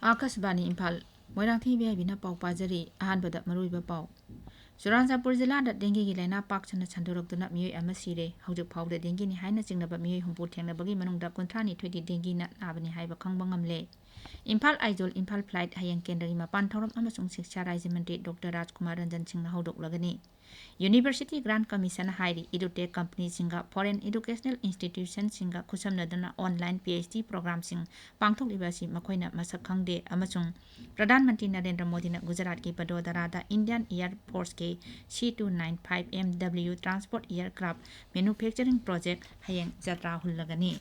Akashbani Imphal Moirangthem Ibehaibi Pau Pajari Ahanbada Maruiba Pau Churachandpur Jilada Dengue gi laina pakchana chandorokduna mioi ama sire hojik phawda dengue ni haina jingnaba mioi humpu thengnabagi manungda kontrani thwedi dengue na nabani haiba khangba ngamle Imphal Aizol Imphal Flight hayang kendari mapan thoram amasung Shiksha Rajya Mantri Dr. Rajkumar Ranjan Singh na hodoklagani University Grant Commission Hairi Edutech Company Singa Foreign Educational Institution Singa Kusamnadana Online PhD Program Sing Pangthok Libasi Makoina Masak Khangde Amasung Pradhan Mantri Narendra Modi na Gujarat ki Vadodara Indian Air Force ke C295 MW Transport Aircraft Manufacturing Project hayang jatra hullagani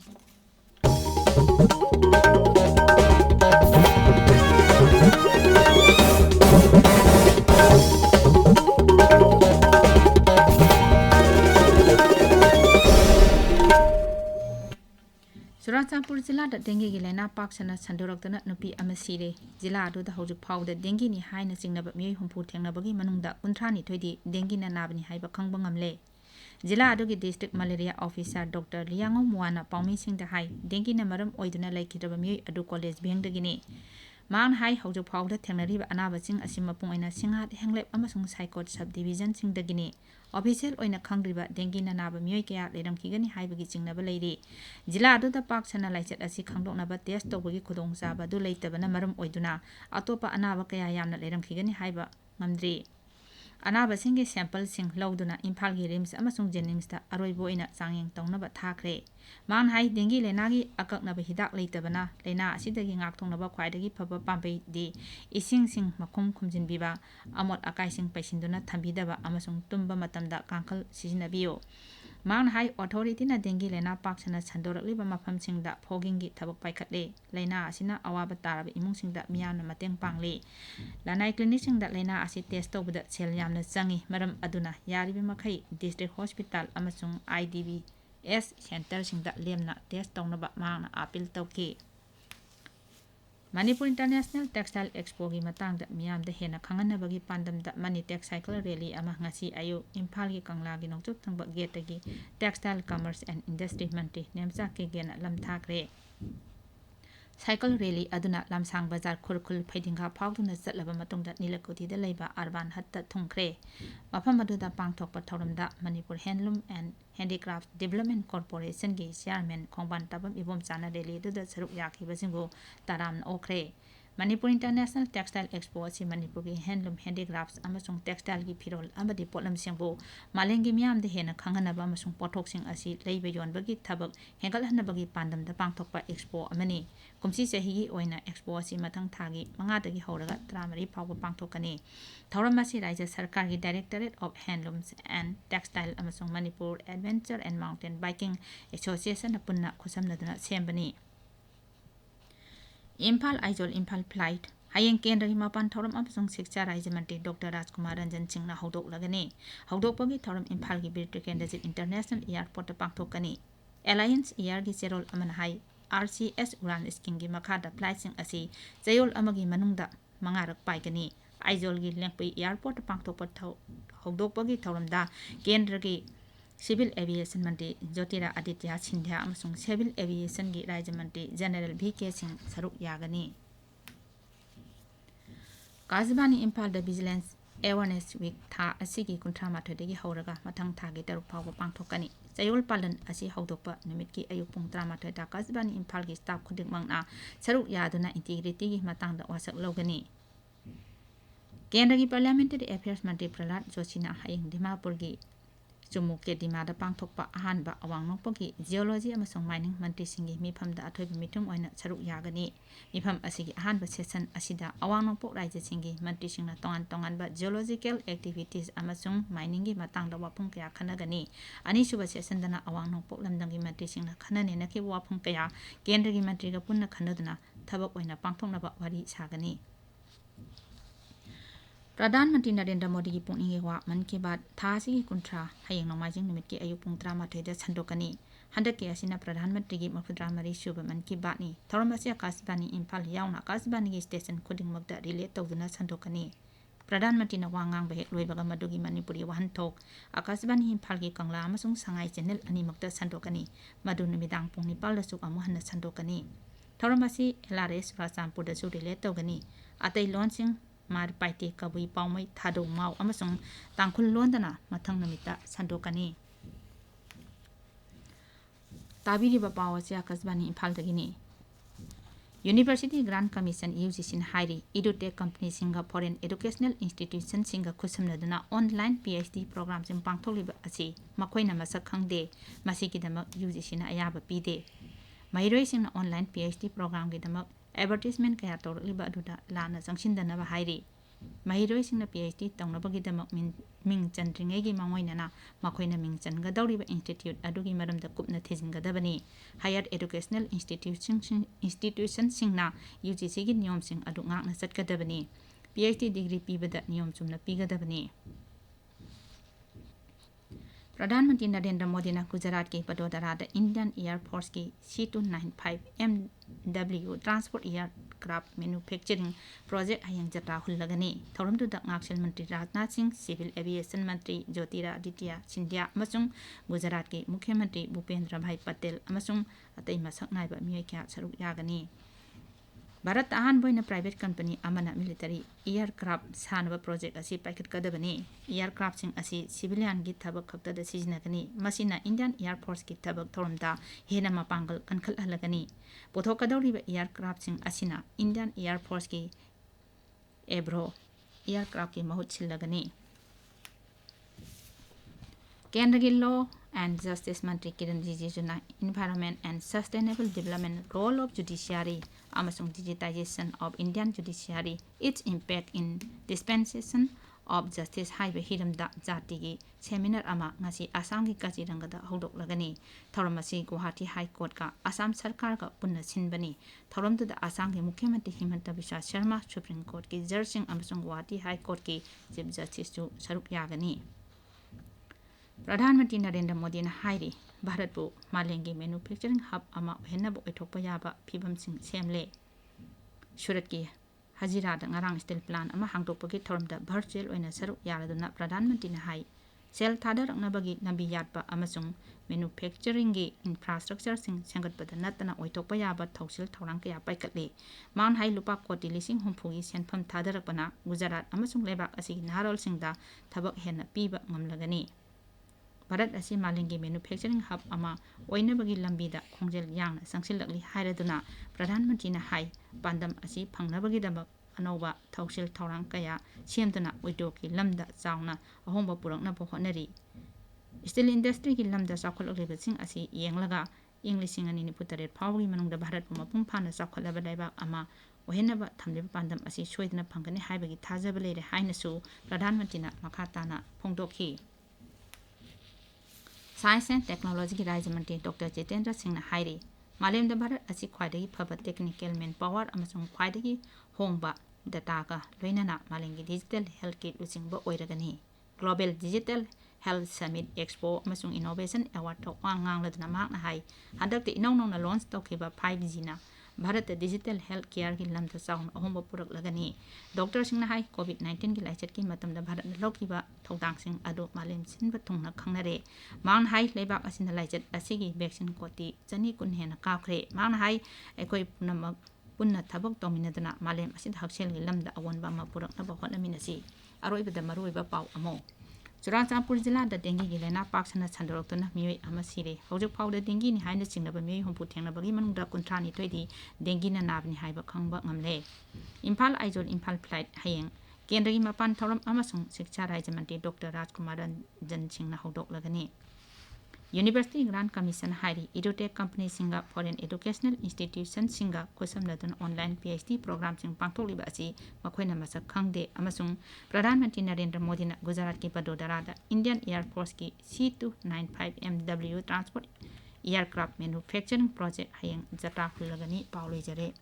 Churachandpur Jilada Dengue gi laina pakchana chandorokdana nupi ama sire jila adu da hojik phawda dengue ni haina jingnaba mioi humpu thengnabagi manungda kuntrani thwedi dengue na nabani haiba khangba ngamle jila adu gi district malaria officer Dr. Liangong Muana Paumi Singda hai dengue na maram oiduna laikhidaba mioi adu college bengdagini maan hai hojik phawda thengnariba anaba sing asima pung aina singhat henglep amasung Saikot subdivision singdagini official oina khangriba dengue na naba mioi kaya leramkhigani haibagi jingnaba leiri jila adu da pakchana laichat asi khangdoknaba test tawbagi khudong chaba du leitabana maram oiduna atopa anaba kaya yamna leramkhigani haiba ngamdri anaba singe sample sing lawduna Imphal gi rims amasung Jennings ta aroibo ina changyeng tawnaba thakre man hai dengue lenagi akaknaba hidak leitabana leina asidagi ngakthongnaba khwaidagi phaba pampai di ising sing makhum khumjinbiba amot akai sing paisinduna thambidaba amasung tumba matamda kankal sijinabiyo man hai authority na dengue lena pakchana chandoraliba mafam singda fogging gi thabak paikhatle leina asina awaba taraba imung singda miyamna mateng pangli lanai clinic singda leina asi test tawbada sel yamna changi maram aduna yaribi makhai district hospital amasung IDBS center singda lemna test tawnaba mangna appeal tawki Manipuri International Textile Expo gi matangda miyamda hena khanganabagi pandamda Manitex Cycle Rally ama ngasi ayu Imphal gi Kangla gi nongchup thangba gate gi Textile Commerce and Industry Mantri Nemcha ke gena lamthakre Cycle Rally aduna lamsang bazar khurkhul phaidinga phawduna chatlaba matungda Nilakoti da leiba Arban hatta thungkhre mafam aduda pangthokpa thoramda Manipur Handloom and Handicraft Development Corporation gi chairman Khongban Tabam Ibom Chana Rally duda saruk yakhiba singbu taram okre Manipur International Textile Expo asi Manipur gi Handloom Handicrafts amasung textile gi phirol amadi potlam singbu malengi miyamde hena khanghanaba amasung pothok sing asi leiba yonbagi thabak hengalhanabagi pandamda pangthokpa expo amani kumsi chahi oina expo asi mathang thagi mangadagi horaga tramari phawba pangthokani thoram asi Rajya Sarkar gi Directorate of Handlooms and Textile amasung Manipur Adventure and Mountain Biking Association punna khusamnaduna sembani Imphal Aizol Imphal Flight hayeng kendari mapan thoram amasung Shiksha Rajya Mantri Dr. Rajkumar Ranjan Singh na hodoklagani hodokpagi thoram Imphal gi Bir Candidate International Airport ta pangthokani Alliance Air gi cherol amana hai RCS Uran Scheme gi makhada flight sing asi chayol amagi manungda mangarak paigani Aizol gi lengpai airport ta pangthokpa hodokpagi thoramda kendra gi Civil Aviation Mantri Jyotira Aditya Sindhya amasung Civil Aviation gi Rajya Mantri General VK Singh saruk yagani Kasbani Imphal da Vigilance Awareness Week tha asigi kuntramathadagi horaga mathang thagi taruk phawba pangthokani chayol palan asi hodokpa numitki ayuk pung 13 da Kasbani Imphal gi staff khudikmangna saruk yaduna integrity gi matangda wasak logani Kendra gi Parliamentary Affairs Mantri Prahlad Joshi na hayeng Dimapur gi Jumu ke dimada pangthokpa ahanba awang nokpagi geology amasung mining mantri singi mifamda athoiba mitung oina saruk yagani mifam asigi ahanba session asida awang nokpok rajya singi mantri singna tongan ba geological activities amasung mining gi matangda wapung kaya khanagani ani suba session dana awang nokpok lamdangi mantri singna khanane na ke wapung kaya kendra gi mantri ga punna khanaduna thabak oina pangthoknaba wari sagani Pradhan Mantri Narendra Modi gi pungningi wa man ki baat thasi gi kuntra hayeng nongmajing numit ki ayuk pung 13 da chandokani handaki asina Pradhan Mantri gi mafudra mari suba man ki baat ni thoramasi Akashbani Imphal yauna Akashbani gi station khudingmakda relate tawduna chandokani Pradhan Mantri na wangang bahek loibaga madugi Manipuri wahanthok Akashbani Imphal gi Kangla amasung Sangai channel animakda chandokani madu numidang pung 7 da suk amu hanna chandokani ꯊꯧꯔꯝ ꯑꯁꯤ LRS ꯆꯨꯔꯆꯥꯟꯄꯨꯔꯗꯁꯨ relate ꯇꯧꯒꯅꯤ ꯑꯇꯩ ꯂꯣꯟꯁꯤꯡ ꯃꯥꯔ ꯄꯥꯏꯇꯦ ꯀꯕꯨꯏ ꯄꯥꯎꯃꯩ ꯊꯥꯗꯧ ꯃꯥꯎ ꯑꯃꯁꯨꯡ ꯇꯥꯡꯈꯨꯜ ꯂꯣꯟꯗꯅ ꯃꯊꯪ ꯅꯨꯃꯤꯠꯇ ꯁꯟꯗꯣꯛꯀꯅꯤ ꯇꯥꯕꯤꯔꯤꯕ ꯄꯥꯎ ꯑꯁꯤ ꯑꯀꯥꯁꯕꯥꯅꯤ ꯏꯝꯐꯥꯜꯗꯒꯤꯅꯤ ꯌꯨꯅꯤꯚꯔꯁꯤꯇꯤ ꯒ꯭ꯔꯥꯟ ꯀꯃꯤꯁꯟ UGCꯅ ꯍꯥꯏꯔꯤ ꯏꯗꯨꯇꯦꯛ ꯀꯝꯄꯅꯤꯁꯤꯡꯒ ꯐꯣꯔꯦꯟ ꯑꯦꯗꯨꯀꯦꯁꯅꯦꯜ ꯏꯟꯁꯇꯤꯇ꯭ꯌꯨꯁꯟꯁꯤꯡꯒ ꯈꯨꯠꯁꯝꯅꯗꯨꯅ ꯑꯣꯟꯂꯥꯏꯟ PhD ꯄ꯭ꯔꯣꯒ꯭ꯔꯥꯝꯁꯤꯡ ꯄꯥꯡꯊꯣꯛꯂꯤꯕ ꯑꯁꯤ ꯃꯈꯣꯏꯅ ꯃꯁꯛ ꯈꯪꯗꯦ ꯃꯁꯤꯒꯤꯗꯃꯛ UGCꯅ ꯑꯌꯥꯕ ꯄꯤꯗꯦ ꯃꯍꯩꯔꯣꯏꯁꯤꯡꯅ ꯑꯣꯟꯂꯥꯏꯟ PhD ꯄ꯭ꯔꯣꯒ꯭ꯔꯥꯝꯒꯤꯗꯃꯛ ꯑꯦꯗꯚꯔꯇꯤꯁꯃꯦꯟ ꯀꯌꯥ ꯇꯧꯔꯛꯂꯤꯕ ꯑꯗꯨꯗ ꯂꯥꯟꯅ ꯆꯪꯁꯤꯟꯗꯅꯕ ꯍꯥꯏꯔꯤ ꯃꯍꯩꯔꯣꯏꯁꯤꯡꯅ PhD ꯇꯧꯅꯕꯒꯤꯗꯃꯛ ꯃꯤꯡ ꯆꯟꯗ꯭ꯔꯤꯉꯩꯒꯤ ꯃꯥꯡꯑꯣꯏꯅꯅ ꯃꯈꯣꯏꯅ ꯃꯤꯡ ꯆꯟꯒꯗꯧꯔꯤꯕ ꯏꯟꯁꯇꯤꯇ꯭ꯌꯨꯠ ꯑꯗꯨꯒꯤ ꯃꯔꯝꯗ ꯀꯨꯞꯅ ꯊꯤꯖꯤꯟꯒꯗꯕꯅꯤ ꯍꯥꯌꯔ ꯑꯦꯗꯨꯀꯦꯁꯅꯦꯜ ꯏꯟꯁꯇꯤꯇ꯭ꯌꯨꯁꯟꯁꯤꯡꯅ UGCꯒꯤ ꯅꯤꯌꯣꯝꯁꯤꯡ ꯑꯗꯨ ꯉꯥꯛꯅ ꯆꯠꯀꯗꯕꯅꯤ PhD ꯗꯤꯒ꯭ꯔꯤ ꯄꯤꯕꯗ ꯅꯤꯌꯣꯝ ꯆꯨꯝꯅ ꯄꯤꯒꯗꯕꯅꯤ प्रधान मंत्री नरेंद्र मोदी ने गुजरात के वडोदरा इंडियन एयरफोर्स की C295MW transport aircraft manufacturing project हयेंग जत्रा हुल्लगनी थौरमदुदा ngaksil मंत्री राजनाथ सिंह सिविल एविएशन मंत्री ज्योतिरादित्य सिंधिया अमसुंग गुजरात के मुख्यमंत्री भूपेंद्र भाई पटेल अमसुंग अतै मसक नायबा मियोय क्या सरुक यागनी भारत अहानबोइना प्राइवेट कंपनी अमना मिलिटरी एयरक्राफ्ट सानब प्रोजेक्ट असी पाइखटकदबनी एयरक्राफ्ट सिंग असी सिविलियन की थबक खक्तद सिजनगनी मसिना इंडियन एयरफोर्स की थबक थोरमदा हेना मपांगल कनखलहलगनी पोथोकदौरिबा एयरक्राफ्ट सिंग असिना इंडियन एयरफोर्स की एब्रो एयरक्राफ्ट की महुत सिल्लगनी केंद्र की लॉ एंड जस्टिस मंत्री किरण रिजिजूना environment and sustainable development role of judiciary अमसुंग digitization of Indian judiciary its impact in dispensation of justice हाइबे हिरमदा जाति की सेमिनार अमा ngasi आसाम की काजीरंगदा हौदोकलगनी थौरम असी गुवाहाटी हाई कोर्ट का आसाम सरकार का पुन्ना सिनबनी थौरमदुदा आसाम के मुख्यमंत्री हिमंत बिश्वा शर्मा सुप्रीम कोर्ट की जज सिंह अमसुंग गुवाहाटी हाई कोर्ट की चीफ जस्टिस जो सरुक यागनी प्रधानमंत्री नरेंद्र मोदी ने हाइरी भारत को मालेंगी मैन्युफैक्चरिंग हब अमा हेनब ओइथोकपा याबा फिबमसिंग सेमले सूरत की हजीरादा ngarang स्टील प्लांट अमा हांगदोकपगी थौरमदा वर्चुअल ओइना सरुक यारदुना प्रधानमंत्री ने हाई सेल थादरकनबगी लंबी याटपा अमसुंग मैन्युफैक्चरिंग की इंफ्रास्ट्रक्चर सिंग सेंगतपदा नतना ओइथोकपा याबा थौसिल थौरांग कया पाइकटले मान हाई लुपा कोटी लिसिंग हुंफुगी सेनफम थादरकपना गुजरात अमसुंग लेबाक असी नारोल सिंगदा थबक हेना पीबा ngamlagani भारत असी मालिंगी मैन्युफैक्चरिंग हब अमा ओइनबगी लंबीदा खोंजेल यांगना संगसिलकली हायरदुना प्रधानमंत्री ने हाई पांदम असी फंगनबगीदमक अनौबा थौसिल थौरांग कया सेमदुना ओइदोकी लमदा चावना अहोंबा पुरकनबा होटनरी स्टील इंडस्ट्री की लमदा चावखलकलिबसिंग असी येंगलगा इं 2023 फावगी मनुंगदा भारत को मपुंग फाना चावखलबा लेबाक अमा ओहेनबा थमलिबा पांदम असी सोइदना फंगनी हाइबगी थाजबा लेरे हाइनसु प्रधानमंत्रीना मखा ताना फोंदोखी साइंस एंड टेक्नोलॉजी की राज्य मंत्री डॉक्टर जितेंद्र सिंह ने हाइरी मालेम भारत असी ख्वाइदगी फब टेक्निकल मैन पावर अमसुंग ख्वाइदगी होंबा डाटा का लोइनना मालेंगी डिजिटल हेल्थ की लुचिंगबा ओइरगनी global digital health summit expo अमसुंग इनोवेशन अवार्ड तो वांगांगलदना माकना हाई हदक्ते इनौनौना लॉन्च तौखिबा 5G ना भारत डिजिटल हेल्थ केयर की lambda chown अहोंबा पुरकलगनी doctor Singh high कोविड-19 की लाइचत की मतमदा भारत लौकिबा थौदांगसिंग अदु मालेम सिनबा थुंगना खंगनरे मान हाई लेबाक असिना लाइचत असिगी वैक्सीन कोटी 200 हेना काखरे मान हाई एकोई पुनमक पुन्ना थबक तोमिनदना मालेम असिद हक्सेलगी लमदा अवनबा मा पुरकनबा होटनमिनसी अरोइबदा मरोइबा पाउ अमो चुराचांपुर जिला डेंगी की लेना पाक्सना संदोरक्तुना मियोय अमा सिरे हौजक फाउदा डेंगी नि हाइना चिंगनबा मियोय हुंफु थेंगनबगी मनुंगदा 32 डेंगी ना नाबनी हाइबा खंगबा ngamle इम्फाल आइजोल इम्फाल फ्लाइट हयेंग केंद्र की मपान थौरम अमसुंग शिक्षा राज्य मंत्री डॉक्टर राजकुमार रंजन सिंह ना हौदोकलगनी यूनिवर्सिटी ग्रांट कमीशन हाइरी इडुटेक कंपनी सिंगा फॉरेन एजुकेशनल इंस्टीट्यूशन सिंगा खुसमनदुन ऑनलाइन PhD प्रोग्राम सिंग पांगथोकलिबा असि मखोइना मसक खंगदे अमसुंग प्रधानमंत्री नरेंद्र मोदी ने गुजरात की वडोदरा इंडियन एयरफोर्स की C295MW transport aircraft manufacturing project हयेंग जत्रा हुल्लगनी पाउलैजरे